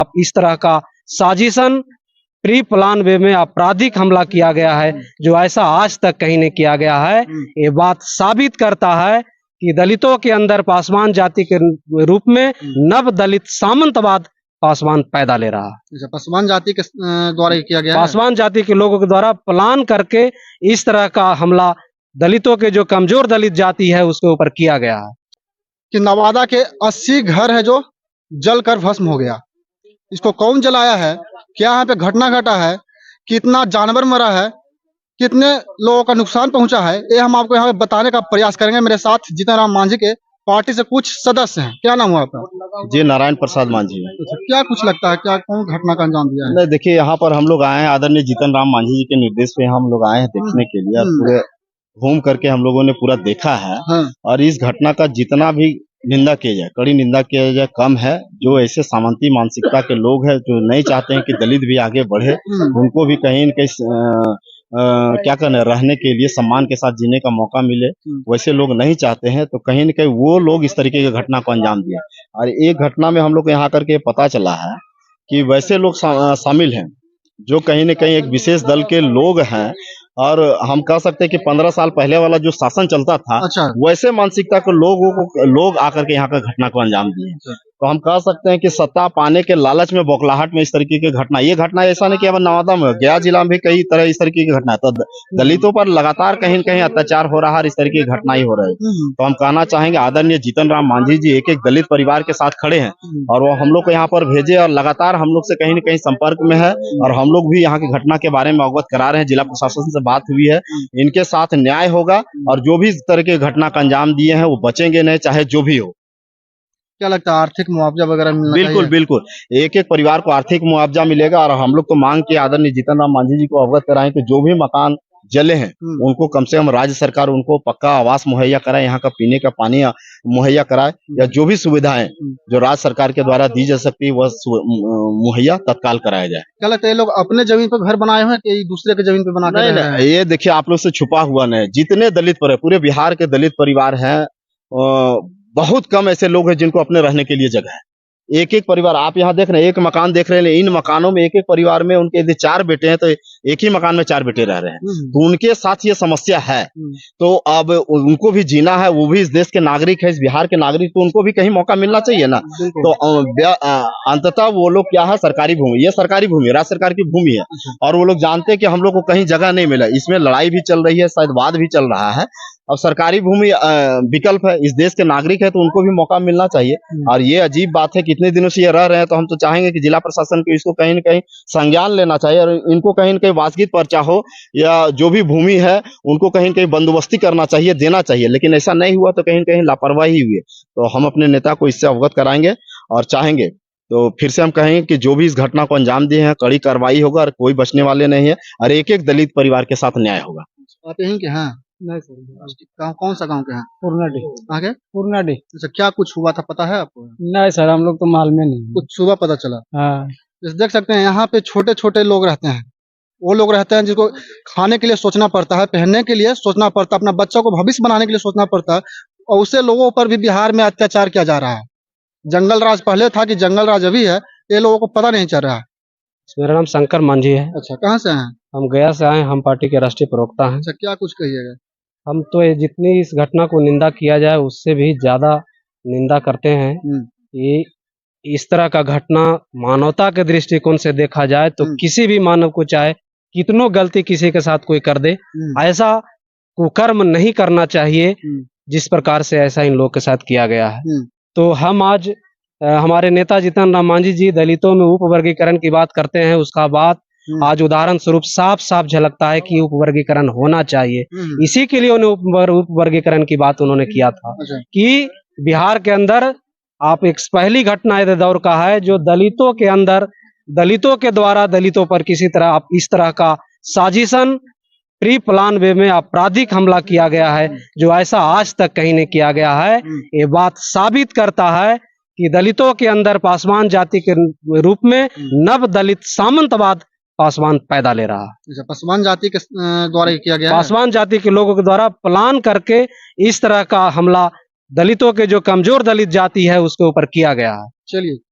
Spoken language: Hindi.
अब इस तरह का साजिशन प्री प्लान वे में आपराधिक हमला किया गया है, जो ऐसा आज तक कहीं नहीं किया गया है। ये बात साबित करता है कि दलितों के अंदर पासवान जाति के रूप में नव दलित सामंतवाद पासवान पैदा ले रहा है। पासवान जाति के द्वारा ये किया गया है। पासवान जाति के लोगों के द्वारा प्लान करके इस तरह का हमला दलितों के जो कमजोर दलित जाति है उसके ऊपर किया गया है। कि नवादा के 80 घर है जो जलकर भस्म हो गया। इसको कौन जलाया है, क्या यहाँ पे घटना घटा है, कितना जानवर मरा है, कितने लोगों का नुकसान पहुंचा है, ये हम आपको यहाँ पे बताने का प्रयास करेंगे। मेरे साथ जीतन राम मांझी के पार्टी से कुछ सदस्य हैं। क्या नाम हुआ आपका? जी नारायण प्रसाद मांझी। क्या कुछ लगता है, क्या कौन घटना का अंजाम दिया है? नहीं, देखिए यहाँ पर हम लोग आए हैं आदरणीय जीतन राम मांझी जी के निर्देश पे हम लोग आए हैं देखने के लिए। पूरे घूम करके हम लोगों ने पूरा देखा है। और इस घटना का जितना भी निंदा किया जाए, कड़ी निंदा किया जाए, कम है। जो ऐसे सामंती मानसिकता के लोग हैं जो नहीं चाहते हैं कि दलित भी आगे बढ़े, उनको भी कहीं न कहीं क्या करना, रहने के लिए सम्मान के साथ जीने का मौका मिले, वैसे लोग नहीं चाहते हैं। तो कहीं न कहीं वो लोग इस तरीके की घटना को अंजाम दिया। और एक घटना में हम लोग को यहाँ करके पता चला है कि वैसे लोग शामिल हैं जो कहीं न कहीं एक विशेष दल के लोग हैं। और हम कह सकते हैं कि 15 साल पहले वाला जो शासन चलता था, वैसे मानसिकता के लोग आकर के यहाँ का घटना को अंजाम दिए। तो हम कह सकते हैं कि सत्ता पाने के लालच में, बौखलाहट में इस तरीके की घटना, ये घटना ऐसा नहीं कि अब नवादा में, गया जिला में भी कई तरह इस तरीके की घटना है। तो दलितों पर लगातार कहीं न कहीं अत्याचार हो रहा है, इस तरीके की घटना ही हो रही है। तो हम कहना चाहेंगे आदरणीय जीतन राम मांझी जी एक दलित परिवार के साथ खड़े हैं और वो हम लोग को यहाँ पर भेजे और लगातार हम लोग से कहीं न कहीं संपर्क में है। और हम लोग भी यहाँ की घटना के बारे में अवगत करा रहे हैं। जिला प्रशासन से बात हुई है, इनके साथ न्याय होगा और जो भी इस तरह की घटना का अंजाम दिए हैं वो बचेंगे नहीं, चाहे जो भी हो। क्या लगता है, आर्थिक मुआवजा वगैरह मिलना चाहिए? बिल्कुल बिल्कुल, एक परिवार को आर्थिक मुआवजा मिलेगा। और हम लोग तो मांग के आदरणीय जीतन राम मांझी जी को अवगत कराएं कि जो भी मकान जले हैं उनको कम से कम राज्य सरकार उनको पक्का आवास मुहैया कराए, यहाँ का पीने का पानी मुहैया कराए, या जो भी सुविधाएं जो राज्य सरकार के द्वारा दी जा सकती है वह मुहैया तत्काल कराया जाए। क्या लगता है, ये लोग अपने जमीन पर घर बनाए हुए हैं कि दूसरे के जमीन पे बना के रहे हैं? ये देखिए आप लोग से छुपा हुआ नहीं, जितने दलित पर पूरे बिहार के दलित परिवार हैं, बहुत कम ऐसे लोग हैं जिनको अपने रहने के लिए जगह है। एक परिवार आप यहाँ देख रहे हैं, एक मकान देख रहे हैं, इन मकानों में एक परिवार में उनके यदि 4 बेटे हैं तो एक ही मकान में 4 बेटे रह रहे हैं। तो उनके साथ ये समस्या है। तो अब उनको भी जीना है, वो भी इस देश के नागरिक है, इस बिहार के नागरिक, तो उनको भी कहीं मौका मिलना चाहिए ना। तो अंततः वो लोग क्या है, सरकारी भूमि, ये सरकारी भूमि, राज्य सरकार की भूमि है। और वो लोग जानते हैं कि हम लोग को कहीं जगह नहीं मिला, इसमें लड़ाई भी चल रही है, शायद वाद भी चल रहा है। अब सरकारी भूमि विकल्प है, इस देश के नागरिक है, तो उनको भी मौका मिलना चाहिए। और ये अजीब बात है कि इतने दिनों से ये रह रहे हैं, तो हम तो चाहेंगे कि जिला प्रशासन को इसको कहीं न कहीं संज्ञान लेना चाहिए और इनको कहीं न कहीं वाजिब पर्चा हो, या जो भी भूमि है उनको कहीं न कहीं बंदोबस्ती करना चाहिए, देना चाहिए। लेकिन ऐसा नहीं हुआ तो कहीं न कहीं लापरवाही हुई है। तो हम अपने नेता को इससे अवगत कराएंगे और चाहेंगे तो फिर से हम कहेंगे कि जो भी इस घटना को अंजाम दिए हैं कड़ी कार्रवाई होगा और कोई बचने वाले नहीं है, और एक दलित परिवार के साथ न्याय होगा। आप यहीं के हैं? नहीं सर। कौन सा गांव के हैं? पूर्णाडी। आगे पूर्णाडी। अच्छा, क्या कुछ हुआ था पता है आपको? नहीं सर, हम लोग तो मालूम नहीं। कुछ सुबह पता चला। हाँ। जैसे देख सकते हैं यहाँ पे छोटे छोटे लोग रहते हैं, वो लोग रहते हैं जिनको खाने के लिए सोचना पड़ता है, पहनने के लिए सोचना पड़ता है, अपना बच्चों को भविष्य बनाने के लिए सोचना पड़ता है, और उससे लोगों पर भी बिहार में अत्याचार किया जा रहा है। जंगल राज पहले था कि जंगल राज अभी है, ये लोगों को पता नहीं चल रहा है। मेरा नाम शंकर मांझी है। अच्छा, कहाँ से हैं? हम गया से आए, हम पार्टी के राष्ट्रीय प्रवक्ता हैं। अच्छा, क्या कुछ कहिएगा? हम तो जितनी इस घटना को निंदा किया जाए उससे भी ज्यादा निंदा करते हैं। कि इस तरह का घटना मानवता के दृष्टिकोण से देखा जाए तो किसी भी मानव को, चाहे कितनों गलती किसी के साथ कोई कर दे, ऐसा कुकर्म नहीं करना चाहिए जिस प्रकार से ऐसा इन लोगों के साथ किया गया है। तो हम आज हमारे नेता जीतन राम मांझी जी दलितों में उप वर्गीकरण की बात करते हैं, उसका बात आज उदाहरण स्वरूप साफ साफ झलकता है कि उप वर्गीकरण होना चाहिए। इसी के लिए उन्हें उप वर्गीकरण की बात उन्होंने किया था कि बिहार के अंदर आप एक पहली घटना इस दौर का है जो दलितों के अंदर, दलितों के द्वारा दलितों पर किसी तरह आप इस तरह का साजिशन प्री प्लान वे में आपराधिक हमला किया गया है, जो ऐसा आज तक कहीं नहीं किया गया है। ये बात साबित करता है कि दलितों के अंदर पासवान जाति के रूप में नव दलित सामंतवाद पासवान पैदा ले रहा है। पासवान जाति के द्वारा किया गया, पासवान जाति के लोगों के द्वारा प्लान करके इस तरह का हमला दलितों के जो कमजोर दलित जाति है उसके ऊपर किया गया है। चलिए।